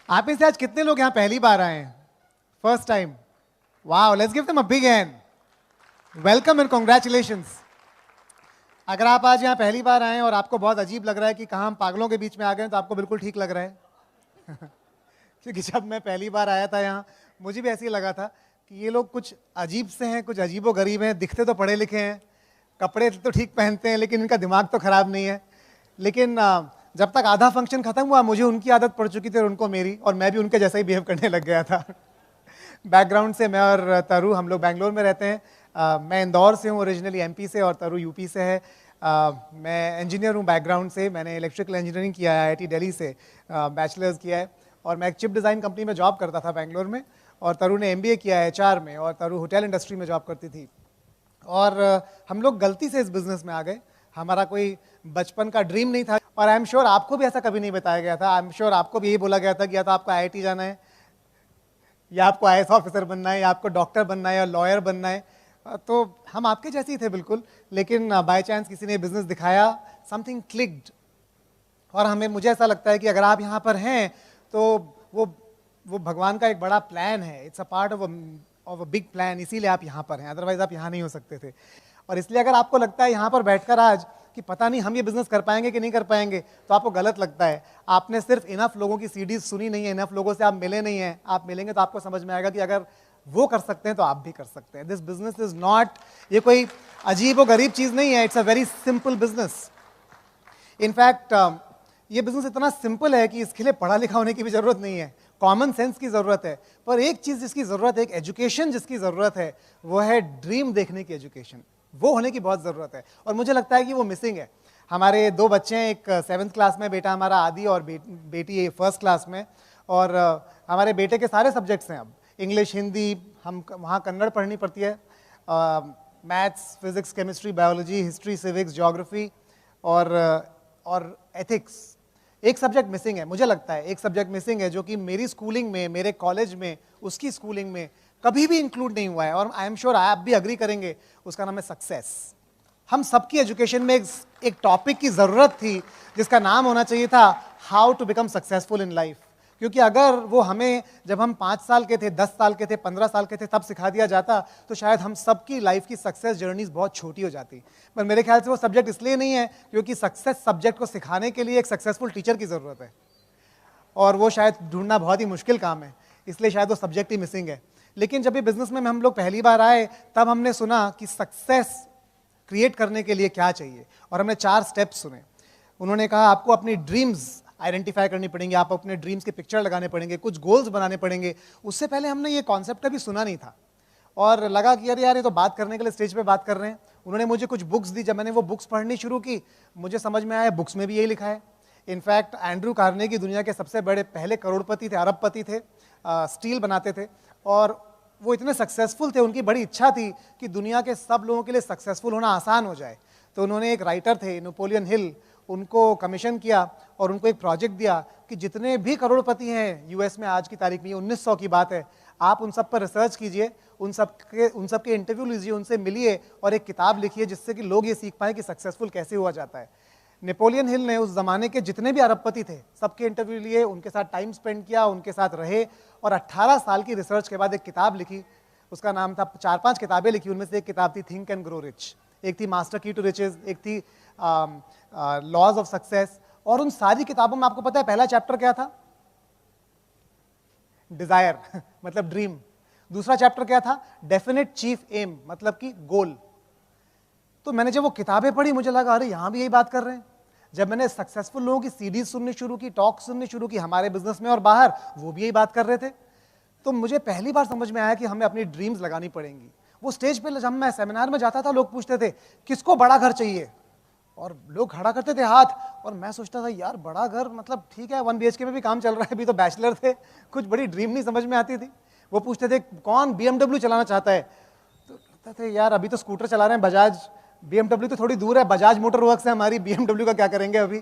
आप में से आज कितने लोग यहाँ पहली बार आए हैं? First time? Wow, let's give them a big hand. Welcome and congratulations. अगर आप आज यहाँ पहली बार आए हैं और आपको बहुत अजीब लग रहा है कि कहाँ हम पागलों के बीच में आ गए, तो आपको बिल्कुल ठीक लग रहा है. क्योंकि जब मैं पहली बार आया था यहाँ, मुझे भी ऐसे ही लगा था कि ये लोग कुछ अजीब से हैं, कुछ अजीबो गरीब हैं. दिखते तो पढ़े लिखे हैं, कपड़े तो ठीक पहनते हैं, लेकिन इनका दिमाग तो खराब नहीं है. लेकिन जब तक आधा फंक्शन खत्म हुआ, मुझे उनकी आदत पड़ चुकी थी और उनको मेरी, और मैं भी उनके जैसा ही बिहेव करने लग गया था. बैकग्राउंड से मैं और तरु, हम लोग बैंगलोर में रहते हैं. मैं इंदौर से हूँ ओरिजिनली, एमपी से, और तरु यूपी से है. मैं इंजीनियर हूँ बैकग्राउंड से. मैंने इलेक्ट्रिकल इंजीनियरिंग किया है आईआईटी दिल्ली से, बैचलर्स किया है. और मैं एक चिप डिज़ाइन कंपनी में जॉब करता था बैंगलोर में, और तरु ने एमबीए किया है एचआर में, और तरु होटल इंडस्ट्री में जॉब करती थी. और हम लोग गलती से इस बिज़नेस में आ गए. हमारा कोई बचपन का ड्रीम नहीं था, और आई एम श्योर आपको भी ऐसा कभी नहीं बताया गया था. आई एम श्योर आपको भी यही बोला गया था कि या तो आपको आईआईटी जाना है, या आपको आईएएस ऑफिसर बनना है, या आपको डॉक्टर बनना है, या लॉयर बनना है. तो हम आपके जैसे ही थे बिल्कुल, लेकिन बाय चांस किसी ने बिजनेस दिखाया, समथिंग क्लिक्ड. और मुझे ऐसा लगता है कि अगर आप यहाँ पर हैं तो वो भगवान का एक बड़ा प्लान है. It's a part of a big plan, इसीलिए आप यहाँ पर हैं, अदरवाइज आप यहाँ नहीं हो सकते थे. और इसलिए अगर आपको लगता है यहाँ पर बैठकर आज कि पता नहीं हम ये बिजनेस कर पाएंगे कि नहीं कर पाएंगे, तो आपको गलत लगता है. आपने सिर्फ इनफ लोगों की सीडीज सुनी नहीं है, इनफ लोगों से आप मिले नहीं हैं. आप मिलेंगे तो आपको समझ में आएगा कि अगर वो कर सकते हैं तो आप भी कर सकते हैं. दिस बिजनेस इज नॉट, ये कोई अजीब और गरीब चीज नहीं है. It's a very simple business. In fact ये बिजनेस इतना सिंपल है कि इसके लिए पढ़ा लिखा होने की भी जरूरत नहीं है, कॉमन सेंस की जरूरत है. पर एक चीज जिसकी जरूरत है, एक एजुकेशन जिसकी जरूरत है, वो है ड्रीम देखने की एजुकेशन. वो होने की बहुत जरूरत है, और मुझे लगता है कि वो मिसिंग है. हमारे दो बच्चे हैं, एक 7th क्लास में बेटा हमारा आदि, और बेटी 1st क्लास में. और हमारे बेटे के सारे सब्जेक्ट्स हैं अब, इंग्लिश, हिंदी, हम वहाँ कन्नड़ पढ़नी पड़ती है, maths, physics, chemistry, biology, history, civics, geography और एथिक्स. एक सब्जेक्ट मिसिंग है, मुझे लगता है एक सब्जेक्ट मिसिंग है, जो कि मेरी स्कूलिंग में, मेरे कॉलेज में, उसकी स्कूलिंग में कभी भी इंक्लूड नहीं हुआ है. और आई एम श्योर आप भी अग्री करेंगे. उसका नाम है सक्सेस. हम सबकी एजुकेशन में एक टॉपिक की जरूरत थी जिसका नाम होना चाहिए था how to become successful in life. क्योंकि अगर वो हमें जब हम 5 साल के थे, 10 साल के थे, 15 साल के थे, तब सिखा दिया जाता, तो शायद हम सबकी लाइफ की सक्सेस जर्नीज बहुत छोटी हो जाती. पर मेरे ख्याल से वो सब्जेक्ट इसलिए नहीं है क्योंकि सक्सेस सब्जेक्ट को सिखाने के लिए एक सक्सेसफुल टीचर की जरूरत है, और वो शायद ढूंढना बहुत ही मुश्किल काम है. इसलिए शायद वो सब्जेक्ट ही मिसिंग है. लेकिन जब ये बिजनेस में हम लोग पहली बार आए, तब हमने सुना कि सक्सेस क्रिएट करने के लिए क्या चाहिए, और हमने 4 स्टेप्स सुने. उन्होंने कहा आपको अपनी ड्रीम्स आइडेंटिफाई करनी पड़ेंगी, आप अपने ड्रीम्स के पिक्चर लगाने पड़ेंगे, कुछ गोल्स बनाने पड़ेंगे. उससे पहले हमने ये कॉन्सेप्ट कभी सुना नहीं था, और लगा कि यार ये तो बात करने के लिए स्टेज पे बात कर रहे हैं. उन्होंने मुझे कुछ बुक्स दी. जब मैंने वो बुक्स पढ़नी शुरू की, मुझे समझ में आया बुक्स में भी यही लिखा है. इनफैक्ट एंड्रू कार्नेगी दुनिया के सबसे बड़े पहले करोड़पति थे, अरबपति थे, स्टील बनाते थे, और वो इतने सक्सेसफुल थे. उनकी बड़ी इच्छा थी कि दुनिया के सब लोगों के लिए सक्सेसफुल होना आसान हो जाए. तो उन्होंने एक राइटर थे, नेपोलियन हिल, उनको कमीशन किया और उनको एक प्रोजेक्ट दिया कि जितने भी करोड़पति हैं यूएस में आज की तारीख में, 1900 की बात है, आप उन सब पर रिसर्च कीजिए, उन सब के इंटरव्यू लीजिए, उनसे मिलिए, और एक किताब लिखिए जिससे कि लोग ये सीख पाए कि सक्सेसफुल कैसे हुआ जाता है. नेपोलियन हिल ने उस जमाने के जितने भी अरबपति थे सबके इंटरव्यू लिए, उनके साथ टाइम स्पेंड किया, उनके साथ रहे, और 18 साल की रिसर्च के बाद एक किताब लिखी. उसका नाम था, 4-5 किताबें लिखी, उनमें से एक किताब थी थिंक एंड ग्रो रिच, एक थी मास्टर की टू रिचेज, एक थी लॉज ऑफ सक्सेस. और उन सारी किताबों में आपको पता है पहला चैप्टर क्या था? डिजायर मतलब ड्रीम. दूसरा चैप्टर क्या था? डेफिनेट चीफ एम, मतलब कि गोल. तो मैंने जब वो किताबें पढ़ी, मुझे लगा अरे यहां भी यही बात कर रहे हैं. जब मैंने सक्सेसफुल लोगों की सीडीज सुननी शुरू की, टॉक सुननी शुरू की, हमारे बिजनेस में और बाहर, वो भी यही बात कर रहे थे. तो मुझे पहली बार समझ में आया कि हमें अपनी ड्रीम्स लगानी पड़ेंगी. वो स्टेज पे जब मैं सेमिनार में जाता था, लोग पूछते थे किसको बड़ा घर चाहिए, और लोग खड़ा करते थे हाथ, और मैं सोचता था यार बड़ा घर मतलब ठीक है, 1 BHK में भी काम चल रहा है, अभी तो बैचलर थे, कुछ बड़ी ड्रीम नहीं समझ में आती थी. वो पूछते थे कौन BMW चलाना चाहता है, तो कहते थे यार अभी तो स्कूटर चला रहे हैं बजाज, BMW तो थोड़ी दूर है, बजाज मोटर वर्क्स है हमारी, BMW का क्या करेंगे अभी.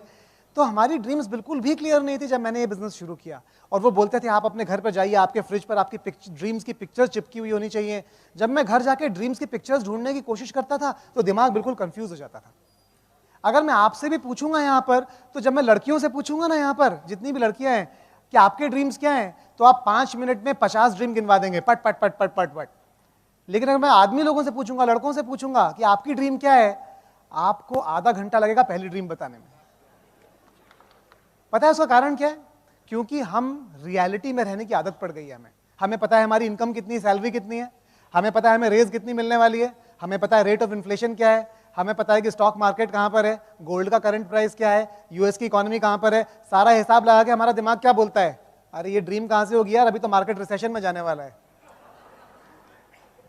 तो हमारी ड्रीम्स बिल्कुल भी क्लियर नहीं थी जब मैंने ये बिजनेस शुरू किया. और वो बोलते थे आप अपने घर पर जाइए, आपके फ्रिज पर आपकी ड्रीम्स की पिक्चर्स चिपकी हुई होनी चाहिए. जब मैं घर जाके ड्रीम्स की पिक्चर्स ढूंढने की कोशिश करता था, तो दिमाग बिल्कुल कंफ्यूज हो जाता था. अगर मैं आपसे भी पूछूंगा यहाँ पर, तो जब मैं लड़कियों से पूछूंगा ना यहाँ पर, जितनी भी लड़कियां हैं, कि आपके ड्रीम्स क्या हैं, तो आप 5 मिनट में 50 ड्रीम गिनवा देंगे, पट पट पट पट पट पट। लेकिन अगर मैं आदमी लोगों से पूछूंगा, लड़कों से पूछूंगा कि आपकी ड्रीम क्या है, आपको आधा घंटा लगेगा पहली ड्रीम बताने में। पता है उसका कारण क्या है? क्योंकि हम रियलिटी में रहने की आदत पड़ गई है हमें। हमें पता है हमारी इनकम कितनी, सैलरी कितनी है, हमें पता है हमें रेज कितनी मिलने वाली है, हमें पता है रेट ऑफ इन्फ्लेशन क्या है, हमें पता है कि स्टॉक मार्केट कहां पर है, गोल्ड का करंट प्राइस क्या है, यूएस की इकोनॉमी कहां पर है। सारा हिसाब लगा के हमारा दिमाग क्या बोलता है, अरे ये ड्रीम कहां से होगी यार, अभी तो मार्केट रिसेशन में जाने वाला है।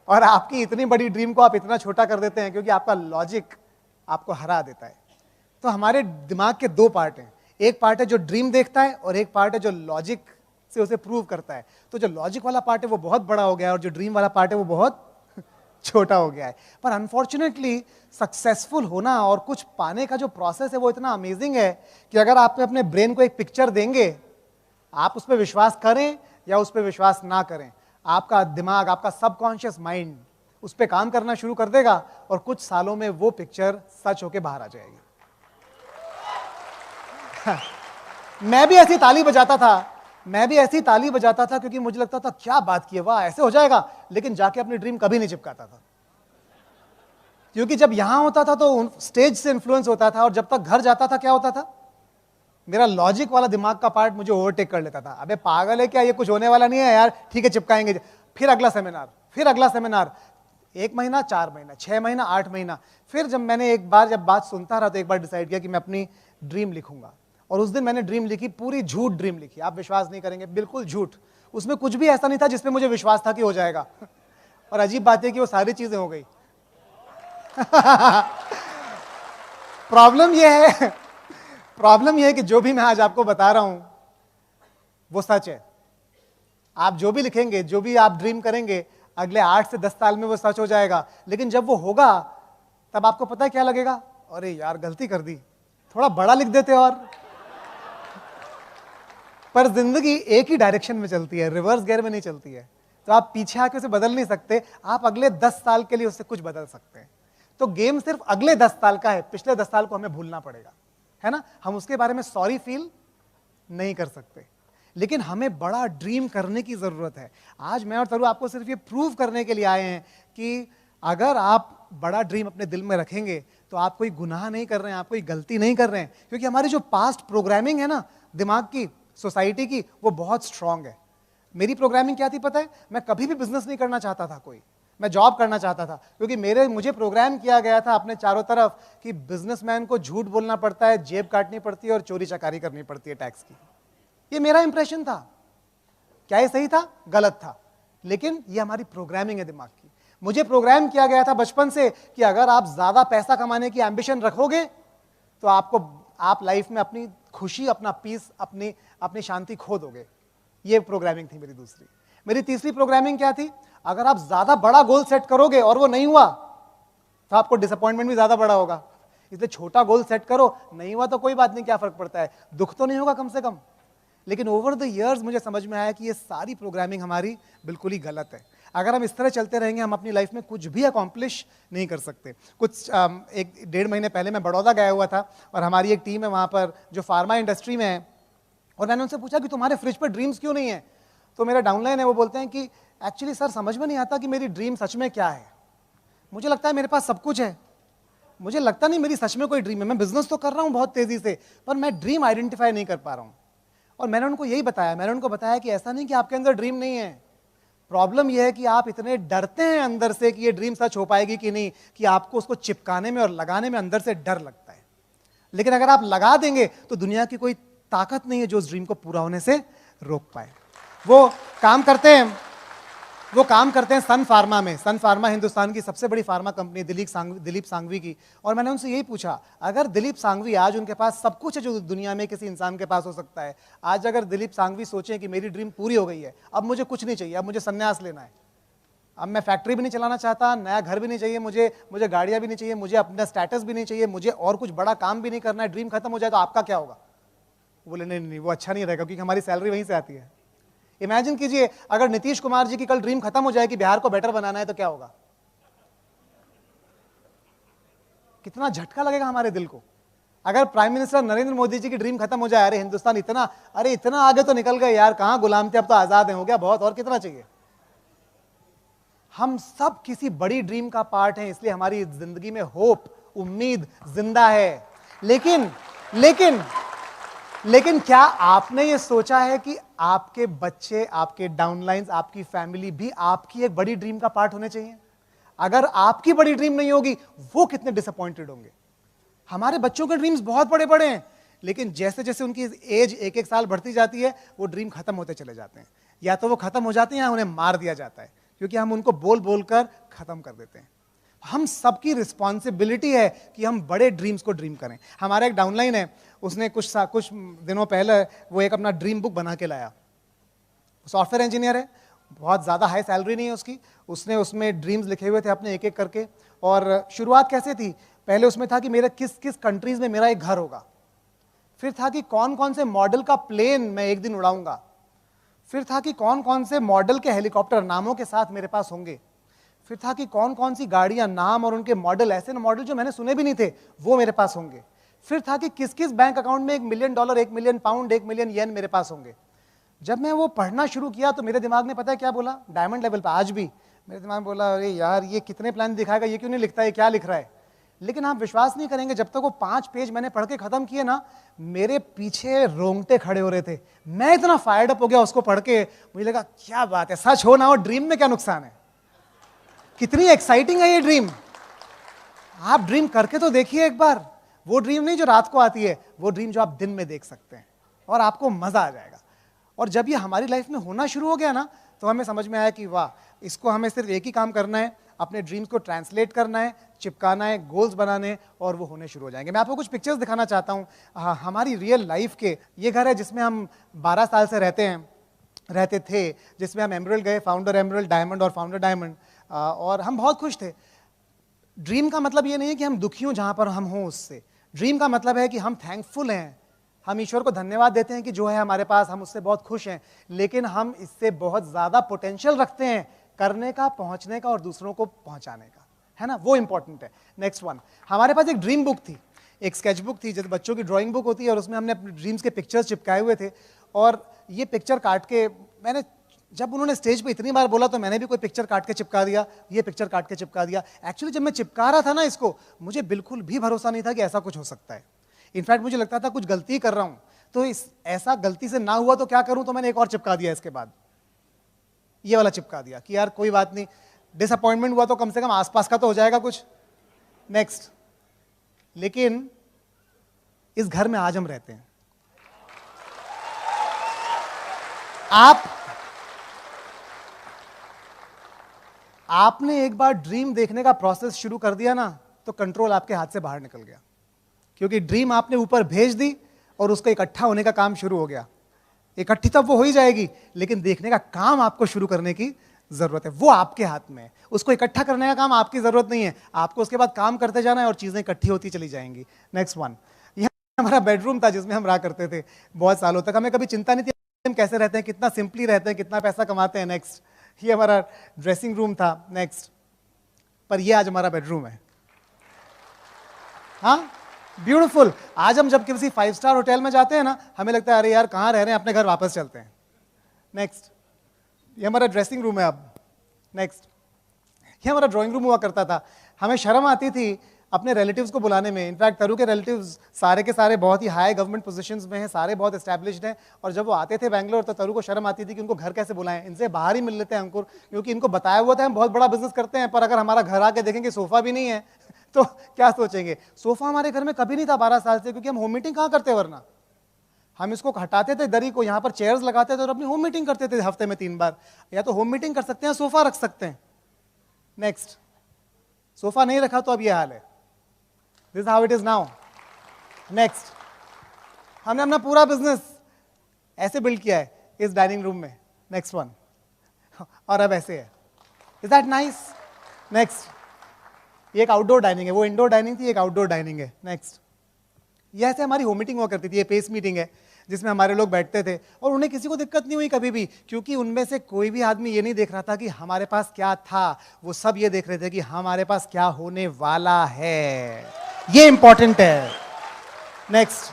और आपकी इतनी बड़ी ड्रीम को आप इतना छोटा कर देते हैं क्योंकि आपका लॉजिक आपको हरा देता है। तो हमारे दिमाग के दो पार्ट हैं, एक पार्ट है जो ड्रीम देखता है और एक पार्ट है जो लॉजिक से उसे प्रूव करता है। तो जो लॉजिक वाला पार्ट है वो बहुत बड़ा हो गया है और जो ड्रीम वाला पार्ट है वो बहुत छोटा हो गया है। पर अनफॉर्चुनेटली सक्सेसफुल होना और कुछ पाने का जो प्रोसेस है वो इतना अमेजिंग है कि अगर आप अपने ब्रेन को एक पिक्चर देंगे, आप उस पर विश्वास करें या उस पर विश्वास ना करें, आपका दिमाग, आपका सबकॉन्शियस माइंड उस पर काम करना शुरू कर देगा और कुछ सालों में वो पिक्चर सच होके बाहर आ जाएगी। मैं भी ऐसी ताली बजाता था क्योंकि मुझे लगता था क्या बात की है, वाह ऐसे हो जाएगा, लेकिन जाके अपनी ड्रीम कभी नहीं चिपकाता था। क्योंकि जब यहां होता था तो स्टेज से इन्फ्लुएंस होता था और जब तक घर जाता था क्या होता था, मेरा लॉजिक वाला दिमाग का पार्ट मुझे ओवरटेक कर लेता था। अबे पागल है क्या, ये कुछ होने वाला नहीं है यार, ठीक है चिपकाएंगे। फिर अगला सेमिनार, 1 महीना, 4 महीना, 6 महीना, 8 महीना। फिर जब मैंने एक बार जब बात सुनता रहा तो एक बार डिसाइड किया कि मैं अपनी ड्रीम लिखूंगा। और उस दिन मैंने ड्रीम लिखी, पूरी झूठ ड्रीम लिखी, आप विश्वास नहीं करेंगे, बिल्कुल झूठ। उसमें कुछ भी ऐसा नहीं था जिसमें मुझे विश्वास था कि हो जाएगा। और अजीब बात है कि वो सारी चीजें हो गई। प्रॉब्लम यह है कि जो भी मैं आज आपको बता रहा हूं वो सच है। आप जो भी लिखेंगे, जो भी आप ड्रीम करेंगे, अगले 8 से 10 साल में वो सच हो जाएगा। लेकिन जब वो होगा तब आपको पता है क्या लगेगा, अरे यार गलती कर दी, थोड़ा बड़ा लिख देते। और पर जिंदगी एक ही डायरेक्शन में चलती है, रिवर्स गियर में नहीं चलती है। तो आप पीछे आके उसे बदल नहीं सकते, आप अगले 10 साल के लिए उससे कुछ बदल सकते हैं। तो गेम सिर्फ अगले 10 साल का है, पिछले 10 साल को हमें भूलना पड़ेगा, है ना। हम उसके बारे में सॉरी फील नहीं कर सकते, लेकिन हमें बड़ा ड्रीम करने की जरूरत है। आज मैं और तरू आपको सिर्फ ये प्रूव करने के लिए आए हैं कि अगर आप बड़ा ड्रीम अपने दिल में रखेंगे तो आप कोई गुनाह नहीं कर रहे हैं, आप कोई गलती नहीं कर रहे हैं। क्योंकि हमारी जो पास्ट प्रोग्रामिंग है ना, दिमाग की, सोसाइटी की, वो बहुत स्ट्रांग है। मेरी प्रोग्रामिंग क्या थी पता है, मैं कभी भी बिजनेस नहीं करना चाहता था, मैं जॉब करना चाहता था। क्योंकि मुझे प्रोग्राम किया गया था अपने चारों तरफ कि बिजनेसमैन को झूठ बोलना पड़ता है, जेब काटनी पड़ती है और चोरी चकारी करनी पड़ती है टैक्स की। ये मेरा इंप्रेशन था। क्या ये सही था? गलत था, लेकिन ये हमारी प्रोग्रामिंग है दिमाग की। मुझे प्रोग्राम किया गया था बचपन से कि अगर आप ज्यादा पैसा कमाने की एम्बिशन रखोगे तो आप लाइफ में अपनी खुशी, अपना पीस, अपनी शांति खो दोगे। ये प्रोग्रामिंग थी मेरी दूसरी। मेरी तीसरी प्रोग्रामिंग क्या थी, अगर आप ज्यादा बड़ा गोल सेट करोगे और वो नहीं हुआ तो आपको डिसअपॉइंटमेंट भी ज्यादा बड़ा होगा। इसलिए छोटा गोल सेट करो, नहीं हुआ तो कोई बात नहीं, क्या फर्क पड़ता है, दुख तो नहीं होगा कम से कम। लेकिन ओवर द इयर्स मुझे समझ में आया कि ये सारी प्रोग्रामिंग हमारी बिल्कुल ही गलत है। अगर हम इस तरह चलते रहेंगे हम अपनी लाइफ में कुछ भी अकॉम्प्लिश नहीं कर सकते। कुछ 1-1.5 महीने पहले मैं बड़ौदा गया हुआ था और हमारी एक टीम है वहाँ पर जो फार्मा इंडस्ट्री में है, और मैंने उनसे पूछा कि तुम्हारे फ्रिज पर ड्रीम्स क्यों नहीं है। तो मेरा डाउनलाइन है, वो बोलते हैं कि एक्चुअली सर समझ में नहीं आता कि मेरी ड्रीम सच में क्या है। मुझे लगता है मेरे पास सब कुछ है, मुझे लगता नहीं मेरी सच में कोई ड्रीम है। मैं बिजनेस तो कर रहा हूँ बहुत तेजी से, पर मैं ड्रीम आइडेंटिफाई नहीं कर पा रहा हूँ। और मैंने उनको यही बताया, मैंने उनको बताया कि ऐसा नहीं कि आपके अंदर ड्रीम नहीं है, प्रॉब्लम यह है कि आप इतने डरते हैं अंदर से कि ये ड्रीम सच हो पाएगी कि नहीं, कि आपको उसको चिपकाने में और लगाने में अंदर से डर लगता है। लेकिन अगर आप लगा देंगे तो दुनिया की कोई ताकत नहीं है जो उस ड्रीम को पूरा होने से रोक पाए। वो काम करते हैं सन फार्मा में। सन फार्मा हिंदुस्तान की सबसे बड़ी फार्मा कंपनी, दिलीप सांघवी की। और मैंने उनसे यही पूछा, अगर दिलीप सांघवी, आज उनके पास सब कुछ है जो दुनिया में किसी इंसान के पास हो सकता है, आज अगर दिलीप सांघवी सोचें कि मेरी ड्रीम पूरी हो गई है, अब मुझे कुछ नहीं चाहिए, अब मुझे संन्यास लेना है, अब मैं फैक्ट्री भी नहीं चलाना चाहता, नया घर भी नहीं चाहिए मुझे गाड़ियां भी नहीं चाहिए, मुझे अपना स्टेटस भी नहीं चाहिए, मुझे और कुछ बड़ा काम भी नहीं करना है, ड्रीम खत्म हो जाए, तो आपका क्या होगा? बोले नहीं, वो अच्छा नहीं रहेगा क्योंकि हमारी सैलरी वहीं से आती है। इमेजिन कीजिए अगर नीतीश कुमार जी की कल ड्रीम खत्म हो जाए कि बिहार को बेटर बनाना है, तो क्या होगा? कितना झटका लगेगा हमारे दिल को। अगर प्राइम मिनिस्टर नरेंद्र मोदी जी की ड्रीम खत्म हो जाए, अरे हिंदुस्तान इतना, अरे इतना आगे तो निकल गए यार, कहां गुलाम थे, अब तो आजाद हैं, हो गया बहुत, और कितना चाहिए। हम सब किसी बड़ी ड्रीम का पार्ट हैं, इसलिए हमारी जिंदगी में होप, उम्मीद जिंदा है। लेकिन लेकिन लेकिन क्या आपने ये सोचा है कि आपके बच्चे, आपके डाउनलाइंस, आपकी फैमिली भी आपकी एक बड़ी ड्रीम का पार्ट होने चाहिए? अगर आपकी बड़ी ड्रीम नहीं होगी, वो कितने डिसअपॉइंटेड होंगे। हमारे बच्चों के ड्रीम्स बहुत बड़े बड़े हैं, लेकिन जैसे जैसे उनकी एज एक एक साल बढ़ती जाती है, वो ड्रीम खत्म होते चले जाते हैं। या तो वो खत्म हो जाते हैं या उन्हें मार दिया जाता है, क्योंकि हम उनको बोल बोलकर खत्म कर देते हैं। हम सबकी रिस्पॉन्सिबिलिटी है कि हम बड़े ड्रीम्स को ड्रीम करें। हमारा एक डाउनलाइन है, उसने कुछ दिनों पहले वो एक अपना ड्रीम बुक बना के लाया। सॉफ्टवेयर इंजीनियर है, बहुत ज़्यादा हाई सैलरी नहीं है उसकी। उसने उसमें ड्रीम्स लिखे हुए थे अपने एक एक करके। और शुरुआत कैसे थी, पहले उसमें था कि मेरा किस किस कंट्रीज में मेरा एक घर होगा, फिर था कि कौन कौन से मॉडल का प्लेन मैं एक दिन उड़ाऊंगा, फिर था कि कौन कौन से मॉडल के हेलीकॉप्टर नामों के साथ मेरे पास होंगे, फिर था कि कौन कौन सी गाड़ियां, नाम और उनके मॉडल, ऐसे मॉडल जो मैंने सुने भी नहीं थे, वो मेरे पास होंगे, फिर था कि किस किस बैंक अकाउंट में $1 मिलियन, $1 मिलियन, $1 मिलियन येन मेरे पास होंगे। जब मैं वो पढ़ना शुरू किया तो मेरे दिमाग में पता है क्या बोला, डायमंड लेवल पर आज भी मेरे दिमाग में बोला, अरे यार ये कितने प्लान दिखाएगा, ये क्यों नहीं लिखता है, क्या लिख रहा है। लेकिन आप विश्वास नहीं करेंगे, जब तक वो 5 पेज मैंने पढ़ के खत्म किए ना, मेरे पीछे रोंगटे खड़े हो रहे थे। मैं इतना फायर्ड अप हो गया उसको पढ़ के, मुझे लगा क्या बात है, सच हो ना हो, ड्रीम में क्या नुकसान है, कितनी एक्साइटिंग है ये ड्रीम। आप ड्रीम करके तो देखिए एक बार, वो ड्रीम नहीं जो रात को आती है, वो ड्रीम जो आप दिन में देख सकते हैं, और आपको मजा आ जाएगा। और जब ये हमारी लाइफ में होना शुरू हो गया ना, तो हमें समझ में आया कि वाह, इसको हमें सिर्फ एक ही काम करना है, अपने ड्रीम्स को ट्रांसलेट करना है, चिपकाना है, गोल्स बनाने, और वो होने शुरू हो जाएंगे। मैं आपको कुछ पिक्चर्स दिखाना चाहता हूँ हमारी रियल लाइफ के। ये घर है जिसमें हम 12 साल से रहते थे, जिसमें हम एमरल्ड गए, फाउंडर एमरल्ड, डायमंड और फाउंडर डायमंड, और हम बहुत खुश थे। ड्रीम का मतलब ये नहीं है कि हम दुखी हों जहाँ पर हम हों उससे। ड्रीम का मतलब है कि हम थैंकफुल हैं, हम ईश्वर को धन्यवाद देते हैं कि जो है हमारे पास, हम उससे बहुत खुश हैं, लेकिन हम इससे बहुत ज़्यादा पोटेंशियल रखते हैं करने का, पहुंचने का और दूसरों को पहुंचाने का, है ना, वो इंपॉर्टेंट है। नेक्स्ट वन, हमारे पास एक ड्रीम बुक थी, एक स्केच बुक थी, जैसे बच्चों की ड्राइंग बुक होती है, और उसमें हमने अपने ड्रीम्स के पिक्चर्स चिपकाए हुए थे। और ये पिक्चर काट के मैंने, जब उन्होंने स्टेज पे इतनी बार बोला तो मैंने भी कोई पिक्चर काट के चिपका दिया, ये पिक्चर काट के चिपका दिया। एक्चुअली जब मैं चिपका रहा था ना इसको, मुझे बिल्कुल भी भरोसा नहीं था कि ऐसा कुछ हो सकता है। इनफैक्ट मुझे लगता था कुछ गलती कर रहा हूं, तो ऐसा गलती से ना हुआ तो क्या करूं, तो मैंने एक और चिपका दिया इसके बाद, ये वाला चिपका दिया कि यार कोई बात नहीं, डिसअपॉइंटमेंट हुआ तो कम से कम आसपास का तो हो जाएगा कुछ। नेक्स्ट, लेकिन इस घर में आज हम रहते हैं। आपने एक बार ड्रीम देखने का प्रोसेस शुरू कर दिया ना, तो कंट्रोल आपके हाथ से बाहर निकल गया, क्योंकि ड्रीम आपने ऊपर भेज दी और उसका इकट्ठा होने का काम शुरू हो गया। इकट्ठी तब वो हो ही जाएगी, लेकिन देखने का काम आपको शुरू करने की जरूरत है, वो आपके हाथ में है। उसको इकट्ठा करने का काम आपकी जरूरत नहीं है, आपको उसके बाद काम करते जाना है और चीजें इकट्ठी होती चली जाएंगी। नेक्स्ट वन, यह हमारा बेडरूम था जिसमें हम रहा करते थे बहुत सालों तक। हमें कभी चिंता नहीं थी हम कैसे रहते हैं, कितना सिंपली रहते हैं, कितना पैसा कमाते हैं। नेक्स्ट, ये हमारा ड्रेसिंग रूम था। नेक्स्ट, पर ये आज हमारा बेडरूम है। हाँ, ब्यूटीफुल। आज हम जब किसी 5 स्टार होटल में जाते हैं ना, हमें लगता है अरे यार कहाँ रह रहे हैं, अपने घर वापस चलते हैं। नेक्स्ट, ये हमारा ड्रेसिंग रूम है अब। नेक्स्ट, ये हमारा ड्राइंग रूम हुआ करता था। हमें शर्म आती थी अपने रिलेटिव्स को बुलाने में। इनफैक्ट तरु के रिलेटिव्स सारे के सारे बहुत ही हाई गवर्नमेंट पोजीशंस में हैं, सारे बहुत एस्टैब्लिश्ड हैं, और जब वो आते थे बैंगलोर तो तरु को शर्म आती थी कि उनको घर कैसे बुलाएं, इनसे बाहर ही मिल लेते हैं अंकुर, क्योंकि इनको बताया हुआ था हम बहुत बड़ा बिजनेस करते हैं, पर अगर हमारा घर आके देखेंगे सोफा भी नहीं है तो क्या सोचेंगे। सोफा हमारे घर में कभी नहीं था 12 साल से, क्योंकि हम होम मीटिंग कहाँ करते, वरना हम इसको हटाते थे दरी को, यहाँ पर चेयर्स लगाते थे और अपनी होम मीटिंग करते थे हफ्ते में 3 बार। या तो होम मीटिंग कर सकते हैं, सोफा रख सकते हैं। नेक्स्ट, सोफा नहीं रखा तो अब ये हाल है। This is how it is now. Next, हमने अपना पूरा बिजनेस ऐसे बिल्ड किया है इस डाइनिंग रूम में। नेक्स्ट वन, और अब ऐसे है। Is that nice? नेक्स्ट, ये एक आउटडोर डाइनिंग है, वो इंडोर डाइनिंग थी, एक आउटडोर डाइनिंग है। नेक्स्ट, ये ऐसे हमारी होम मीटिंग हुआ करती थी। ये पेस मीटिंग है जिसमें हमारे लोग बैठते थे, और उन्हें किसी को दिक्कत नहीं हुई कभी भी, क्योंकि उनमें से कोई भी आदमी ये नहीं देख रहा था कि हमारे पास क्या था, वो सब ये देख रहे थे कि हमारे पास क्या होने वाला है। ये इंपॉर्टेंट है। नेक्स्ट,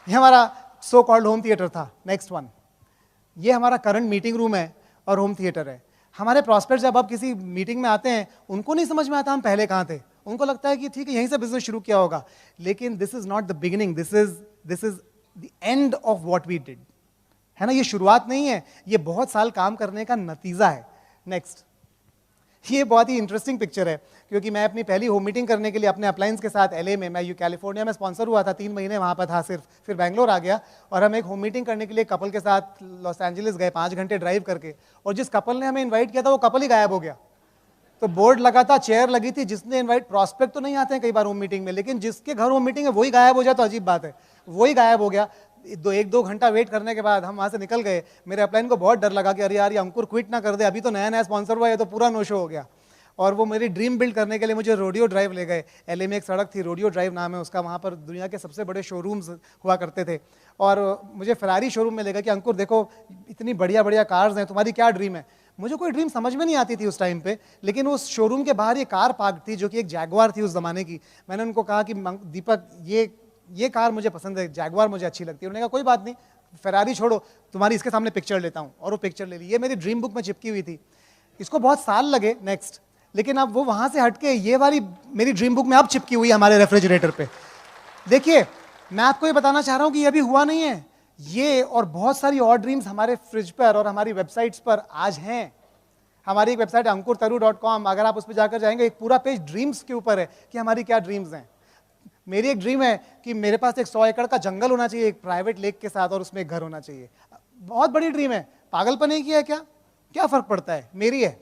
ये हमारा सो कॉल्ड होम थिएटर था। नेक्स्ट वन, ये हमारा करंट मीटिंग रूम है और होम थिएटर है। हमारे प्रॉस्पेक्ट जब अब किसी मीटिंग में आते हैं, उनको नहीं समझ में आता हम पहले कहाँ थे। उनको लगता है कि ठीक है यहीं से बिजनेस शुरू किया होगा, लेकिन this is not the beginning, this is the end of what we did, है ना। ये शुरुआत नहीं है, ये बहुत साल काम करने का नतीजा है। नेक्स्ट, ये बहुत ही इंटरेस्टिंग पिक्चर है, क्योंकि मैं अपनी पहली होम मीटिंग करने के लिए अपने अपलायंस के साथ LA में, मैं कैलिफोर्निया में स्पॉन्सर हुआ था, 3 महीने वहाँ पर था सिर्फ, फिर बैंगलोर आ गया और हम एक होम मीटिंग करने के लिए कपल के साथ लॉस एंजलिस गए 5 घंटे ड्राइव करके, और जिस कपल ने हमें इन्वाइट किया था वो कपल ही गायब हो गया। तो बोर्ड लगा था, चेयर लगी थी, जिसने इन्वाइट, प्रॉस्पेक्ट तो नहीं आते हैं कई बार होम मीटिंग में, लेकिन जिसके घर होम मीटिंग है वही गायब हो जाए तो अजीब बात है। वही गायब हो गया। 1-2 घंटा वेट करने के बाद हम वहाँ से निकल गए। मेरे अपलाइन को बहुत डर लगा कि अरे यार ये अंकुर क्विट ना कर दे, अभी तो नया नया स्पॉन्सर हुआ है, तो पूरा नो शो हो गया। और वो मेरी ड्रीम बिल्ड करने के लिए मुझे रोडियो ड्राइव ले गए। LA में एक सड़क थी, रोडियो ड्राइव नाम है उसका, वहाँ पर दुनिया के सबसे बड़े शोरूम्स हुआ करते थे। और मुझे फरारी शोरूम में ले गए कि अंकुर देखो इतनी बढ़िया बढ़िया कार्स हैं, तुम्हारी क्या ड्रीम है। मुझे कोई ड्रीम समझ में नहीं आती थी उस टाइम पे, लेकिन उस शोरूम के बाहर ये कार पार्क थी जो कि एक जैगवार थी उस ज़माने की। मैंने उनको कहा कि दीपक ये कार मुझे पसंद है, जैगवार मुझे अच्छी लगती है। उन्होंने कहा कोई बात नहीं, फरारी छोड़ो, तुम्हारी इसके सामने पिक्चर लेता हूँ। और वो पिक्चर ले ली। ये मेरी ड्रीम बुक में चिपकी हुई थी, इसको बहुत साल लगे। नेक्स्ट, लेकिन अब वो वहाँ से हटके ये वाली मेरी ड्रीम बुक में अब चिपकी हुई है हमारे रेफ्रिजरेटर पे। देखिए, मैं आपको ये बताना चाह रहा हूँ कि ये अभी हुआ नहीं है, ये और बहुत सारी और ड्रीम्स हमारे फ्रिज पर और हमारी वेबसाइट्स पर आज हैं। हमारी एक वेबसाइट ankurtaru.com, अगर आप उस पर जाकर जाएंगे, एक पूरा पेज ड्रीम्स के ऊपर है कि हमारी क्या ड्रीम्स हैं। मेरी एक ड्रीम है कि मेरे पास एक 100 एकड़ का जंगल होना चाहिए एक प्राइवेट लेक के साथ, और उसमें एक घर होना चाहिए। बहुत बड़ी ड्रीम है, पागलपन ही की है क्या फर्क पड़ता है, मेरी है,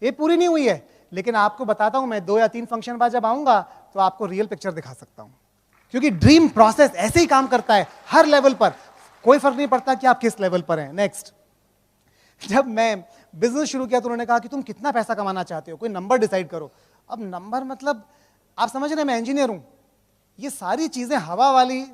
ये पूरी नहीं हुई है। लेकिन आपको बताता हूं, मैं 2 या 3 फंक्शन बाद जब आऊंगा तो आपको रियल पिक्चर दिखा सकता हूं, क्योंकि ड्रीम प्रोसेस ऐसे ही काम करता है हर लेवल पर, कोई फर्क नहीं पड़ता कि आप किस लेवल पर हैं। नेक्स्ट, जब मैं बिजनेस शुरू किया तो उन्होंने कहा कि तुम कितना पैसा कमाना चाहते हो, कोई नंबर डिसाइड करो। अब नंबर मतलब आप समझ रहे हैं, मैं इंजीनियर हूं, ये सारी चीजें हवा वाली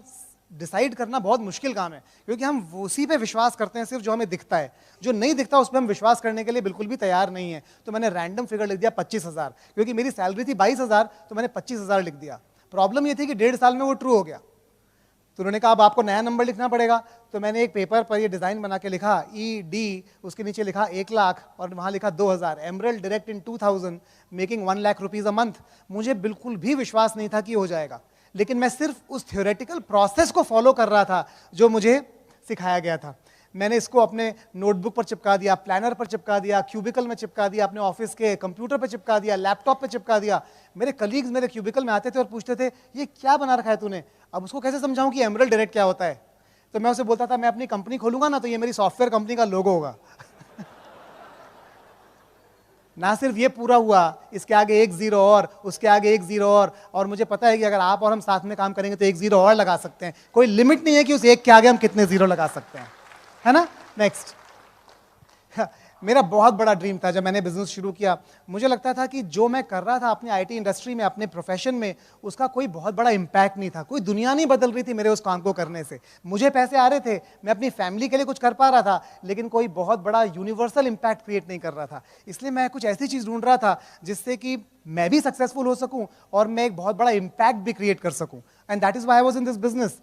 डिसाइड करना बहुत मुश्किल काम है, क्योंकि हम उसी पे विश्वास करते हैं सिर्फ जो हमें दिखता है, जो नहीं दिखता उस पर हम विश्वास करने के लिए बिल्कुल भी तैयार नहीं है। तो मैंने रैंडम फिगर लिख दिया 25,000, क्योंकि मेरी सैलरी थी 22,000, तो मैंने 25,000 लिख दिया। प्रॉब्लम ये थी कि 1.5 साल में वो ट्रू हो गया। तो उन्होंने कहा अब आपको नया नंबर लिखना पड़ेगा। तो मैंने एक पेपर पर ये डिज़ाइन बना के लिखा ED, उसके नीचे लिखा 1 लाख और वहाँ लिखा 2,000, emerald direct in 2000 making 1 lakh rupees a month. मुझे बिल्कुल भी विश्वास नहीं था कि हो जाएगा, लेकिन मैं सिर्फ उस थ्योरेटिकल प्रोसेस को फॉलो कर रहा था जो मुझे सिखाया गया था। मैंने इसको अपने नोटबुक पर चिपका दिया, प्लानर पर चिपका दिया, क्यूबिकल में चिपका दिया, अपने ऑफिस के कंप्यूटर पर चिपका दिया, लैपटॉप पर चिपका दिया। मेरे कलीग्स मेरे क्यूबिकल में आते थे और पूछते थे ये क्या बना रखा है तूने, अब उसको कैसे समझाऊं कि एमरल्ड डायरेक्ट क्या होता है। तो मैं उसे बोलता था मैं अपनी कंपनी खोलूंगा ना तो ये मेरी सॉफ्टवेयर कंपनी का लोगो होगा। ना सिर्फ ये पूरा हुआ, इसके आगे 1 0 और, उसके आगे 1 0 और मुझे पता है कि अगर आप और हम साथ में काम करेंगे तो 1 0 और लगा सकते हैं। कोई लिमिट नहीं है कि उस एक के आगे हम कितने 0 लगा सकते हैं, है ना। नेक्स्ट, मेरा बहुत बड़ा ड्रीम था जब मैंने बिजनेस शुरू किया। मुझे लगता था कि जो मैं कर रहा था अपनी IT इंडस्ट्री में, अपने प्रोफेशन में, उसका कोई बहुत बड़ा इम्पैक्ट नहीं था, कोई दुनिया नहीं बदल रही थी मेरे उस काम को करने से। मुझे पैसे आ रहे थे, मैं अपनी फैमिली के लिए कुछ कर पा रहा था, लेकिन कोई बहुत बड़ा यूनिवर्सल इम्पैक्ट क्रिएट नहीं कर रहा था। इसलिए मैं कुछ ऐसी चीज़ ढूंढ रहा था जिससे कि मैं भी सक्सेसफुल हो सकूं और मैं एक बहुत बड़ा इम्पैक्ट भी क्रिएट कर सकूं। And that is why I was in this business.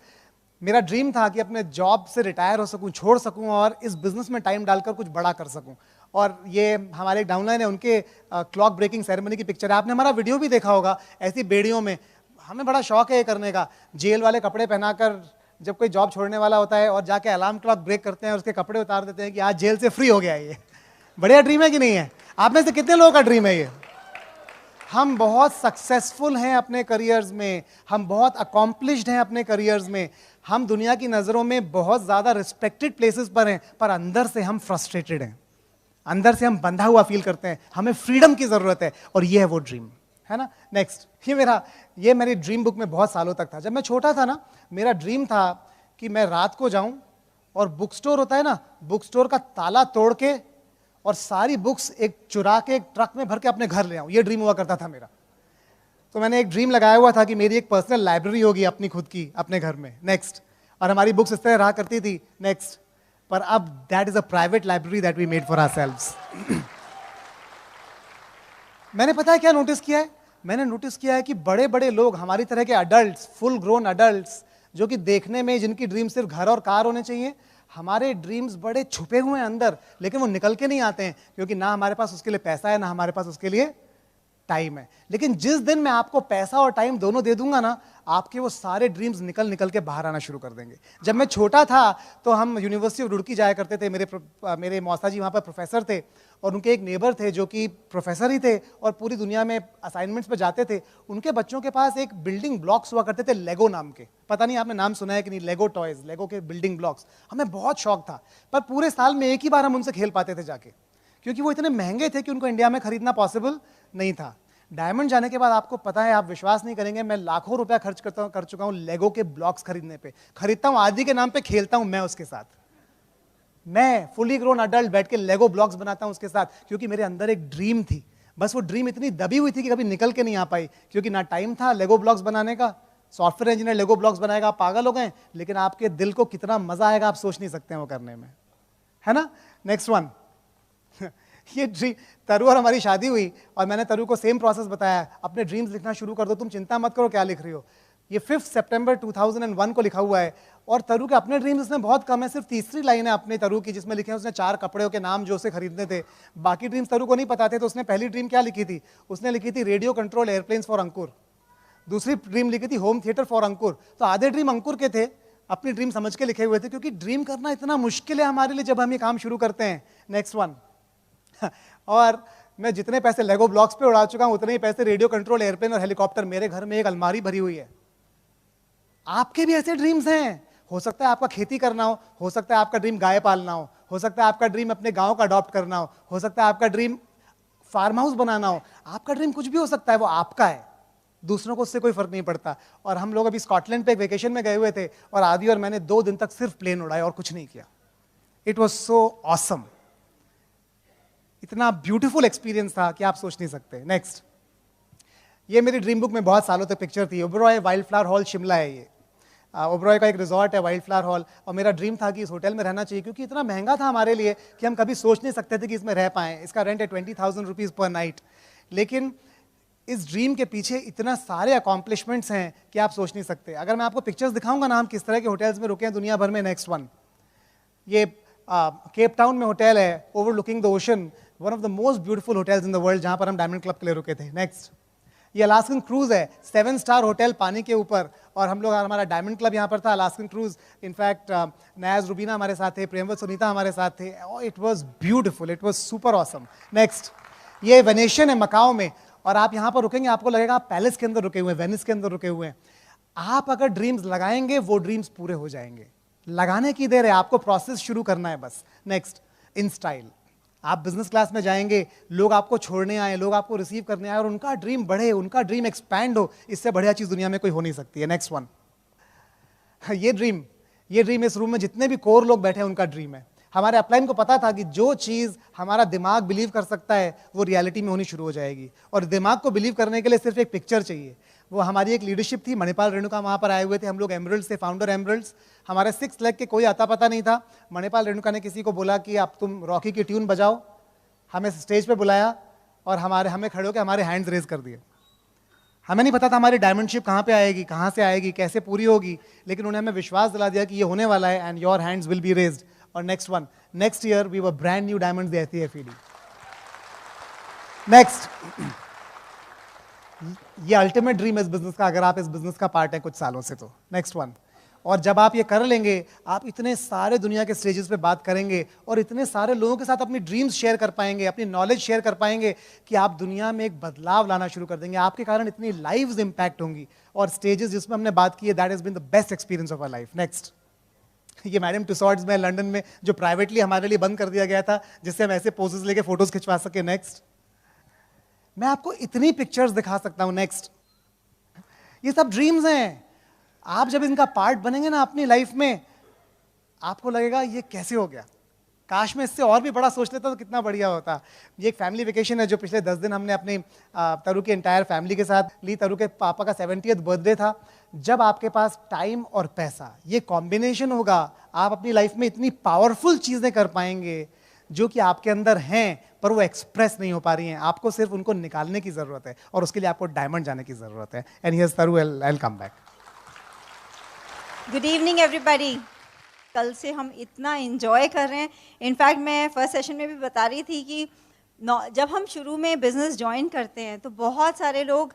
मेरा ड्रीम था कि अपने जॉब से रिटायर हो सकूं, छोड़ सकूं और इस बिजनेस में टाइम डालकर कुछ बड़ा कर सकूं। और ये हमारे एक डाउनलाइन है, उनके क्लॉक ब्रेकिंग सेरेमनी की पिक्चर है। आपने हमारा वीडियो भी देखा होगा, ऐसी बेड़ियों में। हमें बड़ा शौक है ये करने का, जेल वाले कपड़े पहनाकर जब कोई जॉब छोड़ने वाला होता है और जाके अलार्म क्लॉक ब्रेक करते हैं और उसके कपड़े उतार देते हैं कि आज जेल से फ्री हो गया ये। बढ़िया ड्रीम है कि नहीं है? आप में से कितने लोगों का ड्रीम है ये? हम बहुत सक्सेसफुल हैं अपने करियर्स में, हम बहुत अकॉम्प्लिश्ड हैं अपने करियर्स में, हम दुनिया की नज़रों में बहुत ज़्यादा रिस्पेक्टेड प्लेसेस पर हैं, पर अंदर से हम फ्रस्ट्रेटेड हैं, अंदर से हम बंधा हुआ फील करते हैं। हमें फ्रीडम की ज़रूरत है और ये है वो ड्रीम, है ना। नेक्स्ट, ये मेरी ड्रीम बुक में बहुत सालों तक था। जब मैं छोटा था ना, मेरा ड्रीम था कि मैं रात को जाऊं और बुक स्टोर होता है ना, बुक स्टोर का ताला तोड़ के और सारी बुक्स एक चुरा के एक ट्रक में भर के अपने घर ले आऊं। ये ड्रीम हुआ करता था मेरा। तो मैंने एक ड्रीम लगाया हुआ था कि मेरी एक पर्सनल लाइब्रेरी होगी अपनी खुद की अपने घर में। नेक्स्ट, और हमारी बुक्स इस तरह रहा करती थी। नेक्स्ट, पर अब that is a private library that we made for ourselves. मैंने पता है क्या नोटिस किया है, मैंने नोटिस किया है कि बड़े बड़े लोग, हमारी तरह के अडल्ट्स, फुल ग्रोन अडल्ट्स, जो कि देखने में जिनकी ड्रीम सिर्फ घर और कार होने चाहिए, हमारे ड्रीम्स बड़े छुपे हुए हैं अंदर, लेकिन वो निकल के नहीं आते हैं क्योंकि ना हमारे पास उसके लिए पैसा है, ना हमारे पास उसके लिए टाइम है। लेकिन जिस दिन मैं आपको पैसा और टाइम दोनों दे दूंगा ना, आपके वो सारे ड्रीम्स निकल निकल के बाहर आना शुरू कर देंगे। जब मैं छोटा था तो हम यूनिवर्सिटी ऑफ रुड़की जाया करते थे, मेरे मौसा जी वहाँ पर प्रोफेसर थे, और उनके एक नेबर थे जो कि प्रोफेसर ही थे और पूरी दुनिया में असाइनमेंट्स पे जाते थे। उनके बच्चों के पास एक बिल्डिंग ब्लॉक्स हुआ करते थे लेगो नाम के, पता नहीं आपने नाम सुना है कि नहीं, लेगो टॉयज, लेगो के बिल्डिंग ब्लॉक्स। हमें बहुत शौक था, पर पूरे साल में एक ही बार हम उनसे खेल पाते थे जाके, क्योंकि वो इतने महंगे थे कि उनको इंडिया में खरीदना पॉसिबल नहीं था। डायमंड जाने के बाद आपको पता है, आप विश्वास नहीं करेंगे, मैं लाखों रुपया खर्च कर चुका हूं लेगो के ब्लॉक्स खरीदने पे। खरीदता हूं आदि के नाम पे, खेलता हूं मैं उसके साथ। मैं फुली ग्रोन अडल्ट बैठ के लेगो ब्लॉक्स बनाता हूं उसके साथ, क्योंकि मेरे अंदर एक ड्रीम थी। बस वो ड्रीम इतनी दबी हुई थी कि कभी निकल के नहीं आ पाई, क्योंकि ना टाइम था लेगो ब्लॉक्स बनाने का। सॉफ्टवेयर इंजीनियर लेगो ब्लॉक्स बनाएगा, आप पागल हो गए। लेकिन आपके दिल को कितना मजा आएगा आप सोच नहीं सकते हैं वो करने में, है ना। Next one. ये तरु और हमारी शादी हुई और मैंने तरु को सेम प्रोसेस बताया, अपने ड्रीम्स लिखना शुरू कर दो, तुम चिंता मत करो क्या लिख रही हो। ये 5 सितंबर 2001 को लिखा हुआ है, और तरु के अपने ड्रीम्स इसमें बहुत कम है, सिर्फ तीसरी लाइन है अपने तरु की जिसमें लिखे हैं उसने 4 कपड़ों के नाम जो उसे खरीदने थे। बाकी ड्रीम्स तरु को नहीं पता थे, तो उसने पहली ड्रीम क्या लिखी थी, उसने लिखी थी रेडियो कंट्रोल एयरप्लेन्स फॉर अंकुर। दूसरी ड्रीम लिखी थी होम थिएटर फॉर अंकुर। तो आधे ड्रीम अंकुर के थे, अपनी ड्रीम समझ के लिखे हुए थे, क्योंकि ड्रीम करना इतना मुश्किल है हमारे लिए जब हम ये काम शुरू करते हैं। Next one. और मैं जितने पैसे लेगो ब्लॉक्स पे उड़ा चुका हूं, उतने ही पैसे रेडियो कंट्रोल एयरप्लेन और हेलीकॉप्टर, मेरे घर में एक अलमारी भरी हुई है। आपके भी ऐसे ड्रीम्स हैं। हो सकता है आपका खेती करना हो सकता है आपका ड्रीम गाय पालना हो सकता है आपका ड्रीम अपने गांव का अडॉप्ट करना हो सकता है आपका ड्रीम फार्म हाउस बनाना हो। आपका ड्रीम कुछ भी हो सकता है, वो आपका है, दूसरों को उससे कोई फर्क नहीं पड़ता। और हम लोग अभी स्कॉटलैंड पे एक वेकेशन में गए हुए थे, और आदि और मैंने 2 दिन तक सिर्फ प्लेन उड़ाए और कुछ नहीं किया। इट वॉज सो ऑसम, इतना ब्यूटीफुल एक्सपीरियंस था कि आप सोच नहीं सकते। नेक्स्ट। ये मेरी ड्रीम बुक में बहुत सालों तक पिक्चर थी। Oberoi wild flower hall Shimla है ये। ओबरॉय का एक रिजॉर्ट है वाइल्ड फ्लावर हॉल, और मेरा ड्रीम था कि इस होटल में रहना चाहिए, क्योंकि इतना महंगा था हमारे लिए कि हम कभी सोच नहीं सकते थे कि इसमें रह पाएं। इसका रेंट है 20,000 रुपीज़ पर नाइट। लेकिन इस ड्रीम के पीछे इतना सारे अकॉम्प्लिशमेंट्स हैं कि आप सोच नहीं सकते। अगर मैं आपको पिक्चर्स दिखाऊंगा ना हम किस तरह के होटल्स में रुके हैं दुनिया भर में। Next one. ये केप टाउन में होटल है, overlooking the ocean, one of the most beautiful hotels in the world, जहां पर हम डायमंड क्लब के लिए रुके थे। नेक्स्ट। ये अलास्कन क्रूज है, 7 स्टार होटल पानी के ऊपर, और हम लोग, हमारा डायमंड क्लब यहाँ पर था, Alaskan cruise. In fact Niaz Rubina हमारे साथ थे, प्रेमवत सुनीता हमारे साथ थे। It was beautiful, it was super awesome. Next. ये वेनेशियन है मकाओ में, और आप यहाँ पर रुकेंगे आपको लगेगा आप पैलेस के अंदर रुके हुए हैं, वेनिस के अंदर रुके हुए हैं। आप अगर ड्रीम्स लगाएंगे वो ड्रीम्स पूरे हो जाएंगे। लगाने की देर है, आपको प्रोसेस शुरू करना है बस। नेक्स्ट। In style. आप बिजनेस क्लास में जाएंगे, लोग आपको छोड़ने आए, लोग आपको रिसीव करने आए, और उनका ड्रीम बढ़े, उनका ड्रीम एक्सपैंड हो, इससे बढ़िया चीज दुनिया में कोई हो नहीं सकती है। Next one. ये ड्रीम इस रूम में जितने भी कोर लोग बैठे हैं उनका ड्रीम है। हमारे अपलाइन को पता था कि जो चीज हमारा दिमाग बिलीव कर सकता है वो रियलिटी में होनी शुरू हो जाएगी, और दिमाग को बिलीव करने के लिए सिर्फ एक पिक्चर चाहिए। वो हमारी एक लीडरशिप थी, मणिपाल रेणुका वहाँ पर आए हुए थे, हम लोग एमरल्ड्स थे, फाउंडर एमरल्ड्स। हमारे 6 लेग के कोई आता पता नहीं था। मणिपाल रेणुका ने किसी को बोला कि आप तुम रॉकी की ट्यून बजाओ, हमें स्टेज पे बुलाया, और हमें खड़े होकर हमारे हैंड्स रेज कर दिए। हमें नहीं पता था हमारी डायमंडशिप कहाँ पे आएगी, कहाँ से आएगी, कैसे पूरी होगी, लेकिन उन्होंने हमें विश्वास दिला दिया कि ये होने वाला है, and your hands will be raised. और next one. Next year we were brand new diamonds the FED। Next. ये अल्टीमेट ड्रीम है इस बिजनेस का, अगर आप इस बिजनेस का पार्ट है कुछ सालों से तो। Next one. और जब आप ये कर लेंगे, आप इतने सारे दुनिया के स्टेजेस पे बात करेंगे, और इतने सारे लोगों के साथ अपनी ड्रीम्स शेयर कर पाएंगे, अपनी नॉलेज शेयर कर पाएंगे, कि आप दुनिया में एक बदलाव लाना शुरू कर देंगे। आपके कारण इतनी लाइव्स इंपैक्ट होंगी, और स्टेजेस जिसमें हमने बात की है, that has been the best experience of our life. Next. ये मैडम टुसॉड्स में लंदन में, जो प्राइवेटली हमारे लिए बंद कर दिया गया था, जिससे हम ऐसे पोजेस लेके फोटोज खिंचवा सके। नेक्स्ट। मैं आपको इतनी पिक्चर्स दिखा सकता हूं। नेक्स्ट। ये सब ड्रीम्स हैं। आप जब इनका पार्ट बनेंगे ना अपनी लाइफ में, आपको लगेगा ये कैसे हो गया, काश मैं इससे और भी बड़ा सोच लेता तो कितना बढ़िया होता। ये एक फैमिली वेकेशन है जो पिछले 10 दिन हमने अपने तरु के एंटायर फैमिली के साथ ली। तरु के पापा का 70th बर्थडे था। जब आपके पास टाइम और पैसा, ये कॉम्बिनेशन होगा, आप अपनी लाइफ में इतनी पावरफुल चीजें कर पाएंगे जो कि आपके अंदर हैं पर वो एक्सप्रेस नहीं हो पा रही हैं। आपको सिर्फ उनको निकालने की जरूरत है और उसके लिए आपको डायमंड जाने की जरूरत है। एंड हियर्स तरु, I will come back. Good evening everybody. कल से हम इतना एंजॉय कर रहे हैं। इनफैक्ट मैं फर्स्ट सेशन में भी बता रही थी कि जब हम शुरू में बिजनेस ज्वाइन करते हैं तो बहुत सारे लोग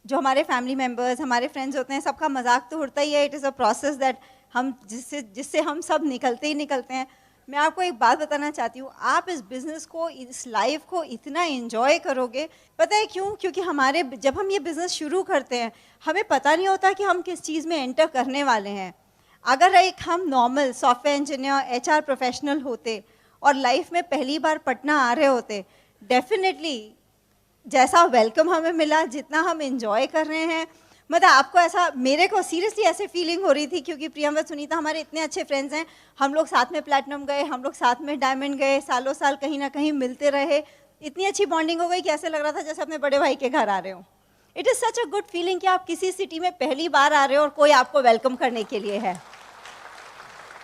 जो हमारे फैमिली मेम्बर्स, हमारे फ्रेंड्स होते हैं, सबका मजाक तो उड़ता ही है। It is a process that हम जिससे हम सब निकलते ही निकलते हैं। मैं आपको एक बात बताना चाहती हूँ, आप इस बिज़नेस को, इस लाइफ को इतना एंजॉय करोगे। पता है क्यों? क्योंकि जब हम ये बिज़नेस शुरू करते हैं हमें पता नहीं होता कि हम किस चीज़ में एंटर करने वाले हैं। अगर एक हम normal software engineer, HR professional होते और लाइफ में पहली बार पटना आ रहे होते, डेफिनेटली जैसा वेलकम हमें मिला, जितना हम एंजॉय कर रहे हैं, मतलब आपको ऐसा, मेरे को सीरियसली ऐसे फीलिंग हो रही थी क्योंकि प्रियम व सुनीता हमारे इतने अच्छे फ्रेंड्स हैं। हम लोग साथ में प्लैटिनम गए, हम लोग साथ में डायमंड गए, सालों साल कहीं ना कहीं मिलते रहे। इतनी अच्छी बॉन्डिंग हो गई कि ऐसे लग रहा था जैसे अपने बड़े भाई के घर आ रहे हो। It is such a good feeling कि आप किसी सिटी में पहली बार आ रहे हो और कोई आपको वेलकम करने के लिए है।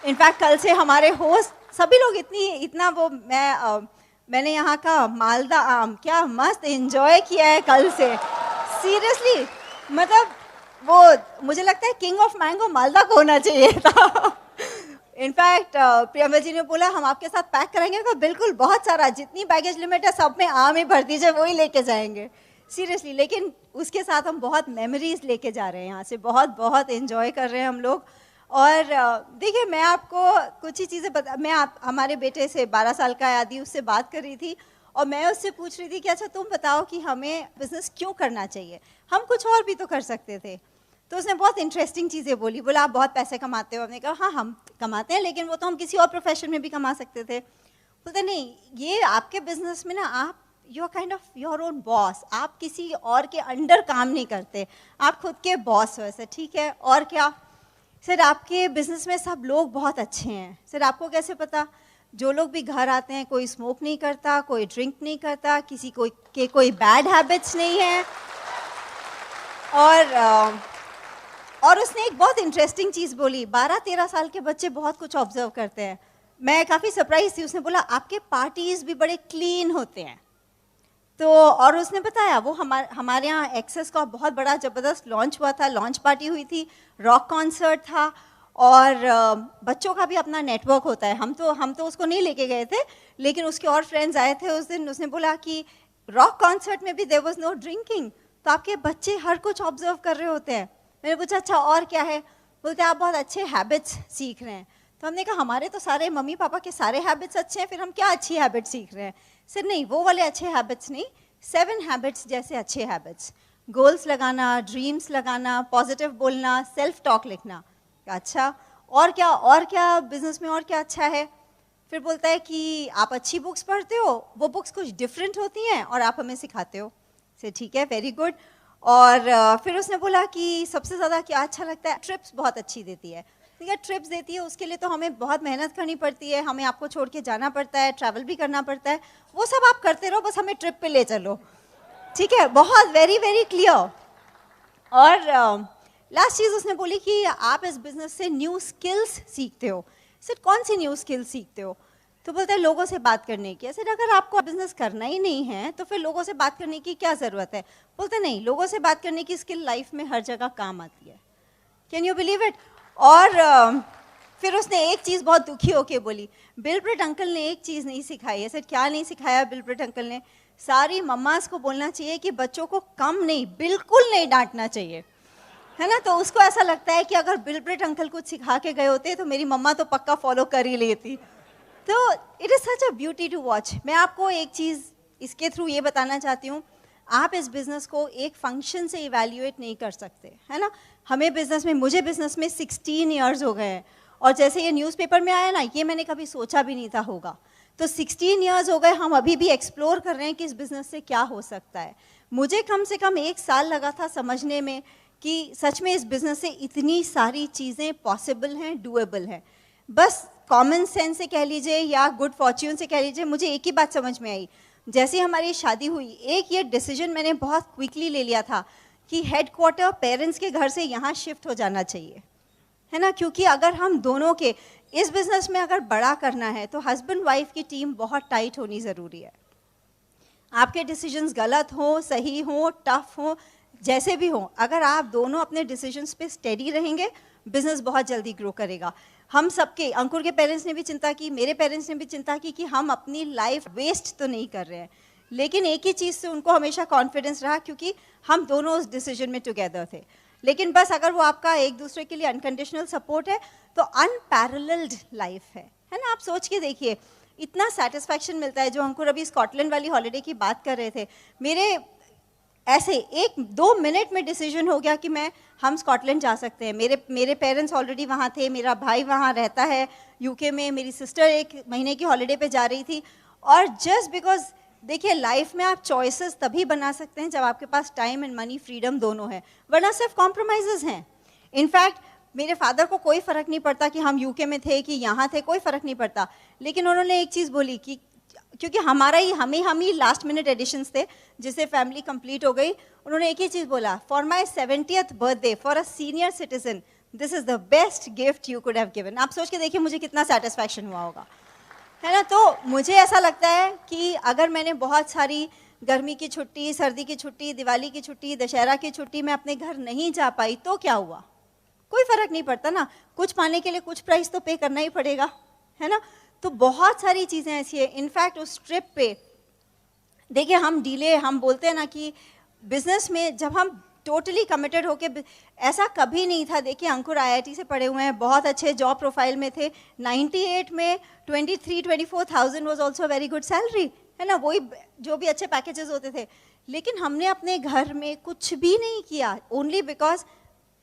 इनफैक्ट कल से हमारे होस्ट सभी लोग इतना वो मैंने यहाँ का मालदा आम क्या मस्त एंजॉय किया है कल से। सीरियसली, मतलब वो मुझे लगता है किंग ऑफ मैंगो मालदा को होना चाहिए था। इनफैक्ट प्रियंका जी ने बोला हम आपके साथ पैक करेंगे, तो बिल्कुल बहुत सारा, जितनी बैगेज लिमिट है सब में आम ही भर दीजिए, वही लेके जाएंगे। सीरियसली, लेकिन उसके साथ हम बहुत मेमोरीज लेके जा रहे हैं यहाँ से, बहुत बहुत एंजॉय कर रहे हैं हम लोग। और देखिए, मैं आपको कुछ ही चीज़ें हमारे बेटे से 12 साल का आदि, उससे बात कर रही थी और मैं उससे पूछ रही थी कि अच्छा तुम बताओ कि हमें बिज़नेस क्यों करना चाहिए, हम कुछ और भी तो कर सकते थे। तो उसने बहुत इंटरेस्टिंग चीज़ें बोली। बोला आप बहुत पैसे कमाते हो। हमने कहा हाँ हम कमाते हैं, लेकिन वो तो हम किसी और प्रोफेशन में भी कमा सकते थे। बोलते नहीं, ये आपके बिजनेस में ना आप you are kind of your own boss, आप किसी और के अंडर काम नहीं करते, आप खुद के बॉस हो। ऐसे ठीक है, और क्या सर? आपके बिजनेस में सब लोग बहुत अच्छे हैं। सर आपको कैसे पता? जो लोग भी घर आते हैं, कोई स्मोक नहीं करता, कोई ड्रिंक नहीं करता, किसी के कोई बैड हैबिट्स नहीं है। और उसने एक बहुत इंटरेस्टिंग चीज़ बोली, 12-13 साल के बच्चे बहुत कुछ ऑब्जर्व करते हैं। मैं काफ़ी सरप्राइज थी। उसने बोला आपके पार्टीज़ भी बड़े क्लीन होते हैं। तो और उसने बताया वो हमारे यहाँ एक्सेस का बहुत बड़ा ज़बरदस्त लॉन्च हुआ था, लॉन्च पार्टी हुई थी, रॉक कॉन्सर्ट था, और बच्चों का भी अपना नेटवर्क होता है। हम तो उसको नहीं लेके गए थे, लेकिन उसके और फ्रेंड्स आए थे उस दिन। उसने बोला कि रॉक कॉन्सर्ट में भी देयर वाज नो ड्रिंकिंग, तो आपके बच्चे हर कुछ ऑब्जर्व कर रहे होते हैं। मैंने पूछा अच्छा और क्या है? बोलते आप बहुत अच्छे हैबिट्स सीख रहे हैं। तो हमने कहा हमारे तो सारे मम्मी पापा के सारे हैबिट्स अच्छे हैं, फिर हम क्या अच्छी हैबिट्स सीख रहे हैं? सर नहीं, वो वाले अच्छे हैबिट्स नहीं, 7 हैबिट्स जैसे अच्छे हैबिट्स, गोल्स लगाना, ड्रीम्स लगाना, पॉजिटिव बोलना, सेल्फ टॉक लिखना। अच्छा और क्या बिजनेस में और क्या अच्छा है? फिर बोलता है कि आप अच्छी बुक्स पढ़ते हो, वो बुक्स कुछ डिफरेंट होती हैं और आप हमें सिखाते हो। से ठीक है, वेरी गुड। और फिर उसने बोला कि सबसे ज़्यादा क्या अच्छा लगता है? ट्रिप्स बहुत अच्छी देती है। ठीक है, ट्रिप्स देती है, उसके लिए तो हमें बहुत मेहनत करनी पड़ती है, हमें आपको छोड़ के जाना पड़ता है, ट्रैवल भी करना पड़ता है, वो सब आप करते रहो, बस हमें ट्रिप पे ले चलो। ठीक है, बहुत वेरी वेरी क्लियर। और लास्ट चीज़ उसने बोली कि आप इस बिज़नेस से न्यू स्किल्स सीखते हो। सर कौन सी न्यू स्किल्स सीखते हो? तो बोलते हैं लोगों से बात करने की। सर अगर आपको बिजनेस करना ही नहीं है तो फिर लोगों से बात करने की क्या ज़रूरत है? बोलते नहीं, लोगों से बात करने की स्किल लाइफ में हर जगह काम आती है। Can you believe it? और फिर उसने एक चीज़ बहुत दुखी होके बोली, बिलब्रिट अंकल ने एक चीज़ नहीं सिखाई है। सर क्या नहीं सिखाया बिलब्रिट अंकल ने? सारी मम्मास को बोलना चाहिए कि बच्चों को कम नहीं, बिल्कुल नहीं डांटना चाहिए, है ना? तो उसको ऐसा लगता है कि अगर बिलब्रिट अंकल कुछ सिखा के गए होते तो मेरी मम्मा तो पक्का फॉलो कर ही लेती। तो it is such a beauty to watch. मैं आपको एक चीज़ इसके थ्रू ये बताना चाहती हूँ, आप इस बिज़नेस को एक फंक्शन से इवैल्यूएट नहीं कर सकते, है ना? मुझे बिज़नेस में 16 ईयर्स हो गए हैं, और जैसे ये न्यूज़पेपर में आया ना, ये मैंने कभी सोचा भी नहीं था होगा। तो 16 ईयर्स हो गए, हम अभी भी एक्सप्लोर कर रहे हैं कि इस बिज़नेस से क्या हो सकता है। मुझे कम से कम 1 साल लगा था समझने में कि सच में इस बिज़नेस से इतनी सारी चीज़ें पॉसिबल हैं, डूएबल हैं। बस कॉमन सेंस से कह लीजिए या गुड फॉर्च्यून से कह लीजिए, मुझे एक ही बात समझ में आई। जैसे हमारी शादी हुई, एक ये डिसीजन मैंने बहुत क्विकली ले लिया था कि हेडक्वार्टर पेरेंट्स के घर से यहाँ शिफ्ट हो जाना चाहिए, है ना? क्योंकि अगर हम दोनों के इस बिजनेस में अगर बड़ा करना है तो हस्बैंड वाइफ की टीम बहुत टाइट होनी ज़रूरी है। आपके डिसीजंस गलत हो, सही हो, टफ हो, जैसे भी हो, अगर आप दोनों अपने डिसीजंस पे स्टेडी रहेंगे, बिजनेस बहुत जल्दी ग्रो करेगा। हम सबके, अंकुर के पेरेंट्स ने भी चिंता की, मेरे पेरेंट्स ने भी चिंता की कि हम अपनी लाइफ वेस्ट तो नहीं कर रहे हैं, लेकिन एक ही चीज़ से उनको हमेशा कॉन्फिडेंस रहा क्योंकि हम दोनों उस डिसीजन में टुगेदर थे। लेकिन बस अगर वो आपका एक दूसरे के लिए अनकंडीशनल सपोर्ट है तो अनपैरेलल्ड लाइफ है ना। आप सोच के देखिए, इतना सेटिस्फैक्शन मिलता है। जो अंकुर अभी स्कॉटलैंड वाली हॉलीडे की बात कर रहे थे, मेरे ऐसे 1-2 मिनट में डिसीजन हो गया कि हम स्कॉटलैंड जा सकते हैं। मेरे पेरेंट्स ऑलरेडी वहाँ थे, मेरा भाई वहाँ रहता है यूके में, मेरी सिस्टर 1 महीने की हॉलीडे पे जा रही थी। और जस्ट बिकॉज देखिए, लाइफ में आप चॉइसेस तभी बना सकते हैं जब आपके पास टाइम एंड मनी फ्रीडम दोनों है, वरना सिर्फ कॉम्प्रोमाइजेज हैं। इनफैक्ट मेरे फादर को कोई फ़र्क नहीं पड़ता कि हम यूके में थे कि यहाँ थे, कोई फ़र्क नहीं पड़ता। लेकिन उन्होंने एक चीज़ बोली कि क्योंकि हम ही लास्ट मिनट एडिशंस थे जिससे फैमिली कंप्लीट हो गई, उन्होंने एक ही चीज़ बोला, for my 70th birthday for a senior citizen this is the best gift you could have given. आप सोच के देखिए मुझे कितना सेटिस्फैक्शन हुआ होगा, है ना। तो मुझे ऐसा लगता है कि अगर मैंने बहुत सारी गर्मी की छुट्टी, सर्दी की छुट्टी, दिवाली की छुट्टी, दशहरा की छुट्टी में अपने घर नहीं जा पाई तो क्या हुआ, कोई फ़र्क नहीं पड़ता ना। कुछ पाने के लिए कुछ प्राइस तो पे करना ही पड़ेगा, है ना। तो बहुत सारी चीज़ें ऐसी है। इनफैक्ट उस ट्रिप पे देखिए, हम बोलते हैं ना कि बिजनेस में जब हम टोटली कमिटेड होके, ऐसा कभी नहीं था। देखिए, अंकुर आईआईटी से पढ़े हुए हैं, बहुत अच्छे जॉब प्रोफाइल में थे। 98 में 23-24,000 was also very good salary, है ना, वही जो भी अच्छे पैकेजेस होते थे। लेकिन हमने अपने घर में कुछ भी नहीं किया, ओनली बिकॉज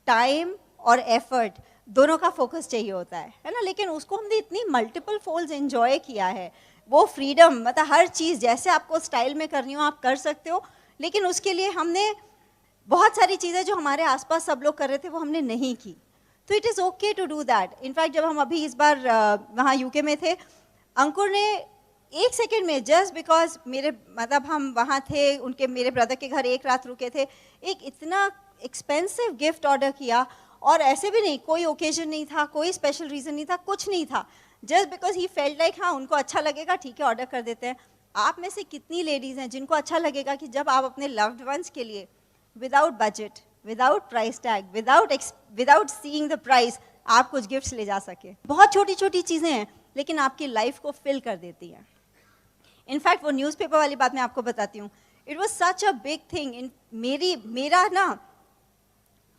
टाइम और एफर्ट दोनों का फोकस चाहिए होता है ना। लेकिन उसको हमने इतनी मल्टीपल फोल्ड्स एंजॉय किया है। वो फ्रीडम, मतलब हर चीज़ जैसे आपको स्टाइल में करनी हो आप कर सकते हो, लेकिन उसके लिए हमने बहुत सारी चीज़ें जो हमारे आसपास सब लोग कर रहे थे वो हमने नहीं की। तो it is okay to do that. In fact जब हम अभी इस बार वहाँ यूके में थे, अंकुर ने 1 सेकेंड में, जस्ट बिकॉज हम वहाँ थे, मेरे ब्रदर के घर 1 रात रुके थे, एक इतना एक्सपेंसिव गिफ्ट ऑर्डर किया। और ऐसे भी नहीं, कोई ओकेजन नहीं था, कोई स्पेशल रीज़न नहीं था, कुछ नहीं था, just because he felt like हाँ उनको अच्छा लगेगा, ठीक है ऑर्डर कर देते हैं। आप में से कितनी लेडीज़ हैं जिनको अच्छा लगेगा कि जब आप अपने लव्ड वंस के लिए without budget, without price tag, without seeing the price आप कुछ गिफ्ट्स ले जा सके। बहुत छोटी छोटी चीज़ें हैं लेकिन आपकी लाइफ को फिल कर देती हैं। इनफैक्ट वो न्यूज़पेपर वाली बात मैं आपको बताती हूँ, it was such a big thing. मेरा ना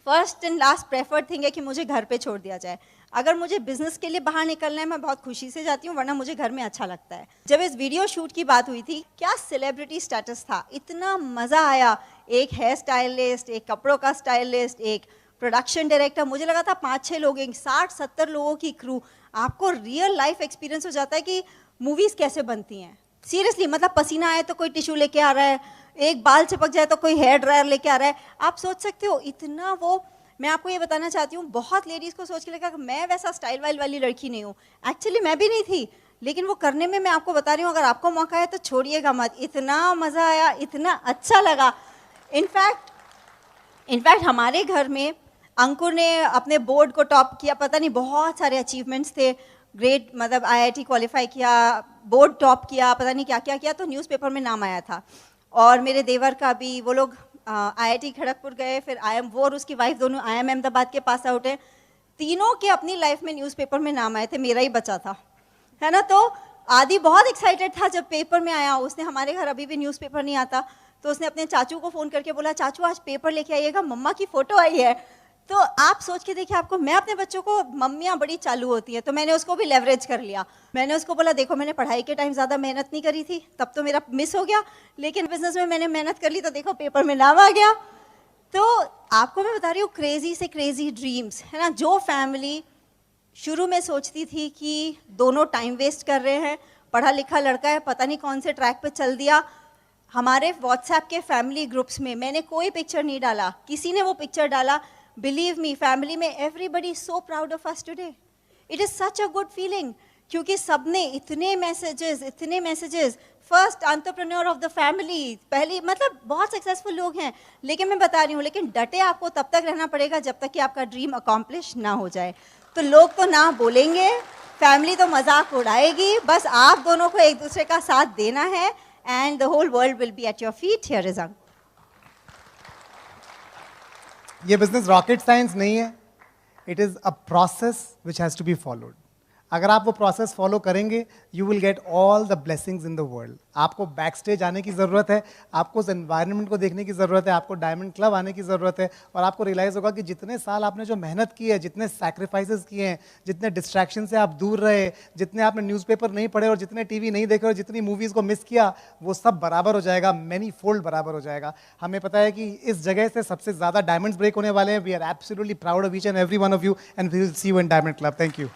first and last preferred thing है कि मुझे घर पे छोड़ दिया जाए। अगर मुझे बिजनेस के लिए बाहर निकलना है मैं बहुत खुशी से जाती हूँ, वरना मुझे घर में अच्छा लगता है। जब इस वीडियो शूट की बात हुई थी, क्या सेलिब्रिटी स्टेटस था, इतना मज़ा आया। एक हेयर स्टाइलिस्ट, एक कपड़ों का स्टाइलिस्ट, एक प्रोडक्शन डायरेक्टर, मुझे लगा था 5-6 लोग, 60-70 लोगों की क्रू। आपको रियल लाइफ एक्सपीरियंस हो जाता है कि मूवीज़ कैसे बनती हैं। सीरियसली, मतलब पसीना आए तो कोई टिश्यू लेके आ रहा है, एक बाल चिपक जाए तो कोई हेयर ड्रायर लेके आ रहा है। आप सोच सकते हो इतना वो। मैं आपको ये बताना चाहती हूँ, बहुत लेडीज़ को सोच के लगा कि मैं वैसा स्टाइल वाइल वाली लड़की नहीं हूँ। एक्चुअली मैं भी नहीं थी, लेकिन वो करने में मैं आपको बता रही हूँ, अगर आपको मौका है तो छोड़िएगा मत। इतना मज़ा आया, इतना अच्छा लगा। इनफैक्ट हमारे घर में अंकुर ने अपने बोर्ड को टॉप किया, पता नहीं बहुत सारे अचीवमेंट्स थे, ग्रेड मतलब आईआईटी क्वालिफाई किया, बोर्ड टॉप किया, पता नहीं क्या क्या किया, तो न्यूज़पेपर में नाम आया था। और मेरे देवर का भी, वो लोग आईआईटी खड़गपुर गए, फिर वो और उसकी वाइफ दोनों IIM अहमदाबाद के पास आउट है। तीनों के अपनी लाइफ में न्यूज़पेपर में नाम आए थे, मेरा ही बचा था, है ना। तो आदि बहुत एक्साइटेड था जब पेपर में आया। उसने, हमारे घर अभी भी न्यूज़पेपर नहीं आता, तो उसने अपने चाचू को फ़ोन करके बोला, चाचू आज पेपर लेके आइएगा, मम्मा की फ़ोटो आई है। तो आप सोच के देखिए, आपको, मैं अपने बच्चों को, मम्मियाँ बड़ी चालू होती हैं, तो मैंने उसको भी लेवरेज कर लिया। मैंने उसको बोला, देखो मैंने पढ़ाई के टाइम ज़्यादा मेहनत नहीं करी थी, तब तो मेरा मिस हो गया, लेकिन बिजनेस में मैंने मेहनत कर ली, तो देखो पेपर में नाम आ गया। तो आपको मैं बता रही हूँ, क्रेजी से क्रेजी ड्रीम्स, है ना। जो फैमिली शुरू में सोचती थी कि दोनों टाइम वेस्ट कर रहे हैं, पढ़ा लिखा लड़का है, पता नहीं कौन से ट्रैक पे चल दिया। हमारे व्हाट्सएप के फैमिली ग्रुप्स में मैंने कोई पिक्चर नहीं डाला, किसी ने वो पिक्चर डाला, बिलीव मी, फैमिली में everybody so proud of us today. It is such a good feeling, क्योंकि सबने इतने messages, first entrepreneur of the family, पहली, मतलब बहुत सक्सेसफुल लोग हैं। लेकिन मैं बता रही हूँ, लेकिन डटे आपको तब तक रहना पड़ेगा जब तक कि आपका ड्रीम अकॉम्प्लिश ना हो जाए। तो लोग तो ना बोलेंगे, फैमिली तो मजाक उड़ाएगी, बस आप दोनों को एक दूसरे का साथ देना है and the whole world will be at your feet. Here is अंक. ये बिजनेस रॉकेट साइंस नहीं है. It is a process which has to be followed. अगर आप वो प्रोसेस फॉलो करेंगे you will get all the blessings in the world. आपको back stage आने की ज़रूरत है, आपको उस एनवायरनमेंट को देखने की ज़रूरत है, आपको डायमंड क्लब आने की ज़रूरत है, और आपको रियलाइज़ होगा कि जितने साल आपने जो मेहनत की है, जितने सैक्रिफाइसेस किए हैं, जितने डिस्ट्रैक्शन से आप दूर रहे, जितने आपने न्यूज़पेपर नहीं पढ़े और जितने टीवी नहीं देखे और जितनी मूवीज़ को मिस किया, वो सब बराबर हो जाएगा, मैनी फोल्ड बराबर हो जाएगा. हमें पता है कि इस जगह से सबसे ज़्यादा डायमंड्स ब्रेक होने वाले हैं. We are absolutely proud of each and every one of you and we will see you in diamond club. Thank you.